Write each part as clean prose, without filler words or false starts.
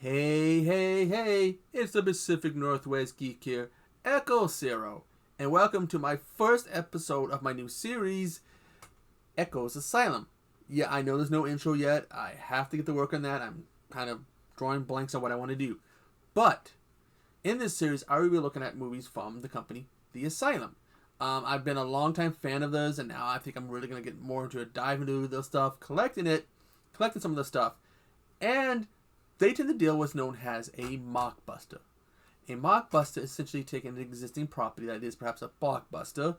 Hey, hey, hey, it's the Pacific Northwest Geek here, Echo Zero, and welcome to my first episode of my new series, Echo's Asylum. Yeah, I know there's no intro yet. I have to get to work on that. I'm kind of drawing blanks on what I want to do. But in this series, I will be looking at movies from the company, The Asylum. I've been a longtime fan of those, and now I think I'm really going to get more into a dive into the stuff, collecting some of the stuff, and they tend to deal with what's known as a mockbuster. A mockbuster is essentially taking an existing property that is perhaps a blockbuster,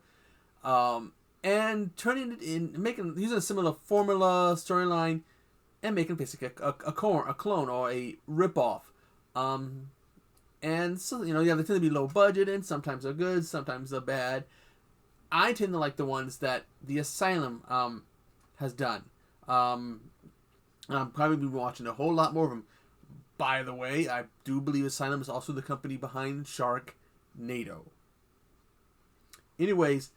and turning it in, using a similar formula, storyline, and making basically a clone or a ripoff. And so, they tend to be low budget, and sometimes they're good, sometimes they're bad. I tend to like the ones that the Asylum has done. And I'm probably be watching a whole lot more of them. By the way, I do believe Asylum is also the company behind Sharknado. Anyways,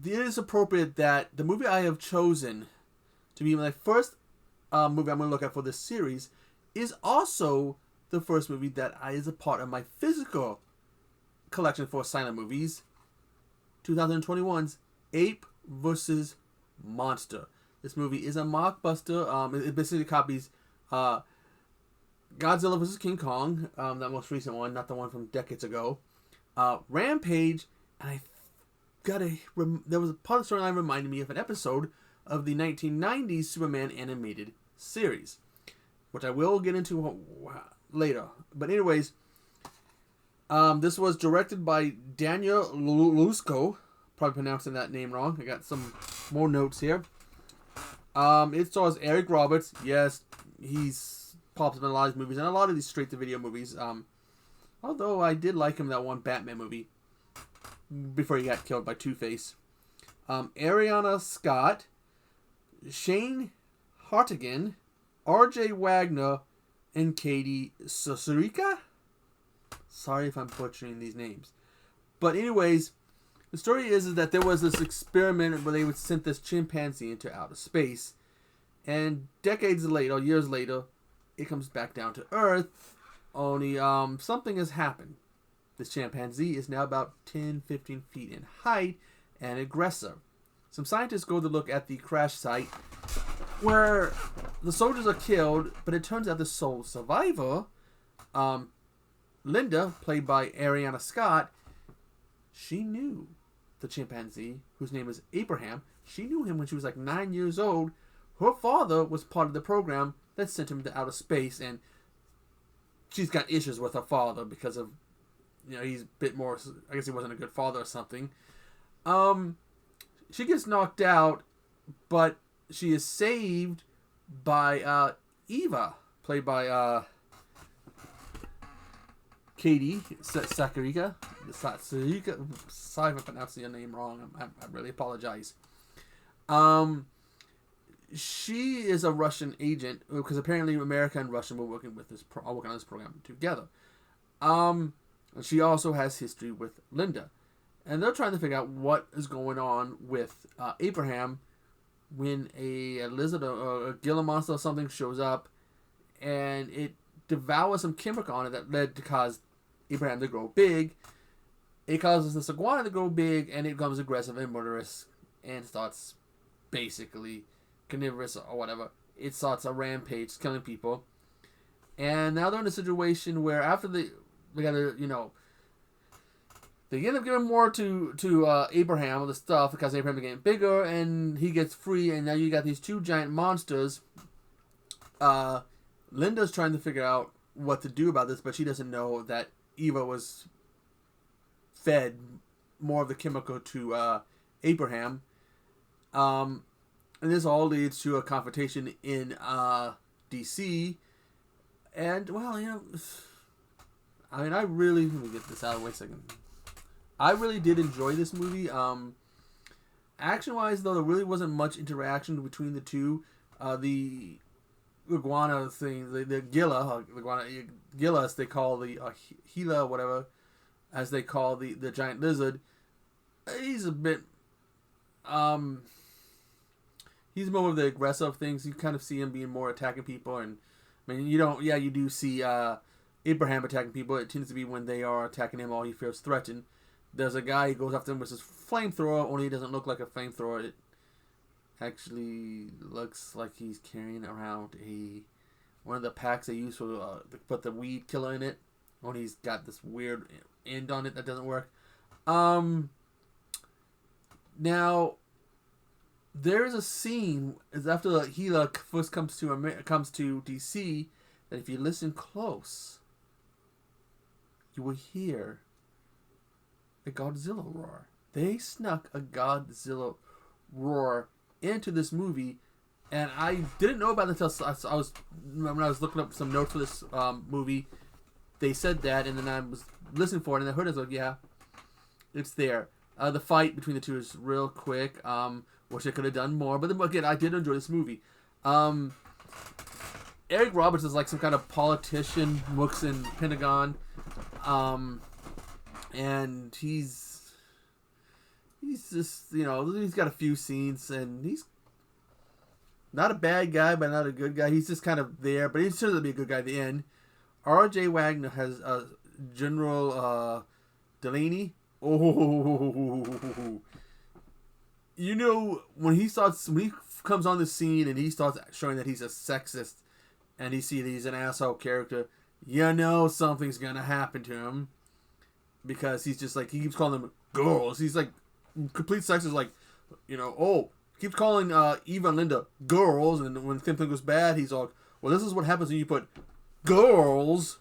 it is appropriate that the movie I have chosen to be my first movie I'm going to look at for this series is also the first movie that is a part of my physical collection for Asylum movies, 2021's Ape vs. Monster. This movie is a mockbuster. It basically copies Godzilla vs. King Kong, that most recent one, not the one from decades ago. Rampage, and there was a part of the storyline reminded me of an episode of the 1990s Superman animated series, which I will get into later. But anyways, this was directed by Daniel Lusko. Probably pronouncing that name wrong. I got some more notes here. It stars Eric Roberts. Yes, he's pops up in a lot of these movies and a lot of these straight-to-video movies. Although I did like him in that one Batman movie before he got killed by Two-Face. Ariana Scott, Shane Hartigan, R.J. Wagner, and Katie Sosurica. Sorry if I'm butchering these names. But anyways, the story is that there was this experiment where they would send this chimpanzee into outer space. And decades later, years later, it comes back down to Earth. Only something has happened. This chimpanzee is now about 10-15 feet in height and aggressive. Some scientists go to look at the crash site where the soldiers are killed, but it turns out the sole survivor, Linda, played by Ariana Scott, she knew the chimpanzee, whose name is Abraham. She knew him when she was like 9 years old. Her father was part of the program that sent him to outer space, and she's got issues with her father because of, he's a bit more, I guess he wasn't a good father or something. She gets knocked out, but she is saved by Eva, played by Katie Sakurika. Sorry if I'm pronouncing your name wrong. I really apologize. She is a Russian agent because apparently America and Russia were working on this program together. She also has history with Linda, and they're trying to figure out what is going on with Abraham when a lizard or a Gila monster or something shows up, and it devours some chemical on it that led to cause Abraham to grow big. It causes this iguana to grow big, and it becomes aggressive and murderous, and starts basically carnivorous or whatever. It starts a rampage, killing people. And now they're in a situation where after they gotta, they end up giving more to Abraham with the stuff because Abraham's getting bigger and he gets free, and now you got these two giant monsters. Linda's trying to figure out what to do about this, but she doesn't know that Eva was fed more of the chemical to Abraham. And this all leads to a confrontation in DC. And, well, let me get this out of the way a second. I really did enjoy this movie. Action-wise, though, there really wasn't much interaction between the two. The iguana thing, the Gila, Gila, as they call the Gila, whatever, as they call the giant lizard, he's a bit, he's more of the aggressive things. You kind of see him being more attacking people and I mean, you don't. Yeah, you do see Abraham attacking people. It tends to be when they are attacking him or he feels threatened. There's a guy who goes after him with his flamethrower, only it doesn't look like a flamethrower. It actually looks like he's carrying around one of the packs they use for to put the weed killer in it. Only he's got this weird end on it that doesn't work. Now there is a scene is after Gila first comes to DC that if you listen close, you will hear a Godzilla roar. They snuck a Godzilla roar into this movie, and I didn't know about it until I was when I was looking up some notes for this movie. They said that, and then I was listening for it, and I heard it. I was like, yeah, it's there. The fight between the two is real quick. Wish I could have done more, but then again, I did enjoy this movie. Eric Roberts is like some kind of politician, works in Pentagon, and he's just, you know, he's got a few scenes, and he's not a bad guy, but not a good guy. He's just kind of there, but he's turns out to be a good guy at the end. R.J. Wagner has General Delaney. Oh, you know, when he comes on the scene and he starts showing that he's a sexist and he sees that he's an asshole character, you know something's gonna happen to him, because he's just like, he keeps calling them girls. He's like complete sexist, like, you know, keeps calling Eva and Linda girls, and when something goes bad, he's like, well, this is what happens when you put girls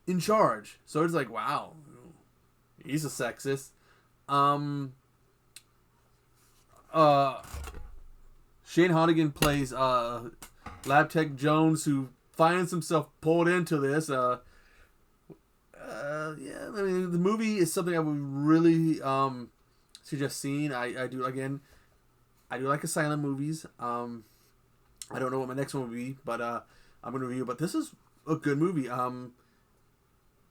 in charge. So it's like, wow, he's a sexist. Shane Honnigan plays Lab Tech Jones, who finds himself pulled into this. Yeah, I mean, the movie is something I would really suggest seeing. I do like Asylum movies. I don't know what my next one will be, but I'm gonna review. But this is a good movie.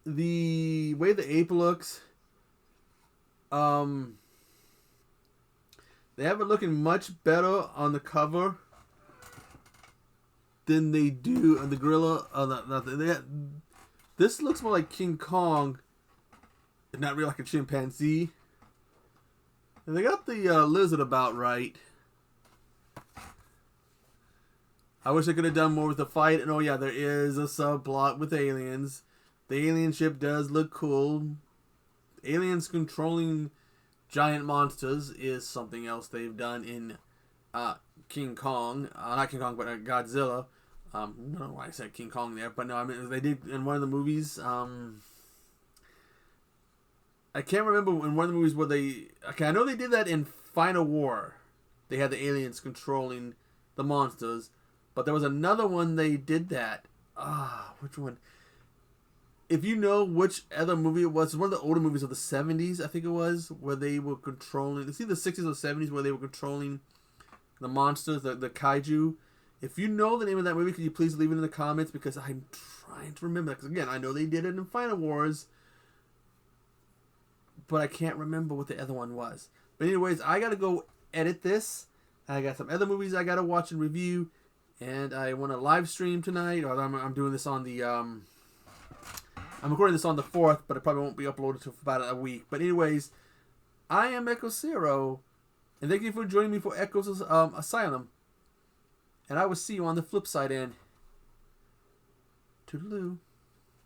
The way the ape looks, they have it looking much better on the cover than they do on the gorilla. This looks more like King Kong, and not really like a chimpanzee. And they got the lizard about right. I wish I could have done more with the fight. And oh yeah, there is a subplot with aliens. The alien ship does look cool. Aliens controlling giant monsters is something else they've done in King Kong. Not King Kong, but Godzilla. I don't know why I said King Kong there, but no, I mean, they did in one of the movies. I can't remember in one of the movies where they... Okay, I know they did that in Final War. They had the aliens controlling the monsters. But there was another one they did that. Which one? If you know which other movie it was one of the older movies of the 70s, I think it was, where they were controlling... It's either the 60s or 70s where they were controlling the monsters, the kaiju. If you know the name of that movie, could you please leave it in the comments? Because I'm trying to remember. Because again, I know they did it in Final Wars, but I can't remember what the other one was. But anyways, I gotta go edit this. I got some other movies I gotta watch and review, and I want to live stream tonight. Or I'm doing this on the I'm recording this on the 4th, but it probably won't be uploaded for about a week. But anyways, I am Echo Zero, and thank you for joining me for Echo's Asylum. And I will see you on the flip side end. Toodaloo.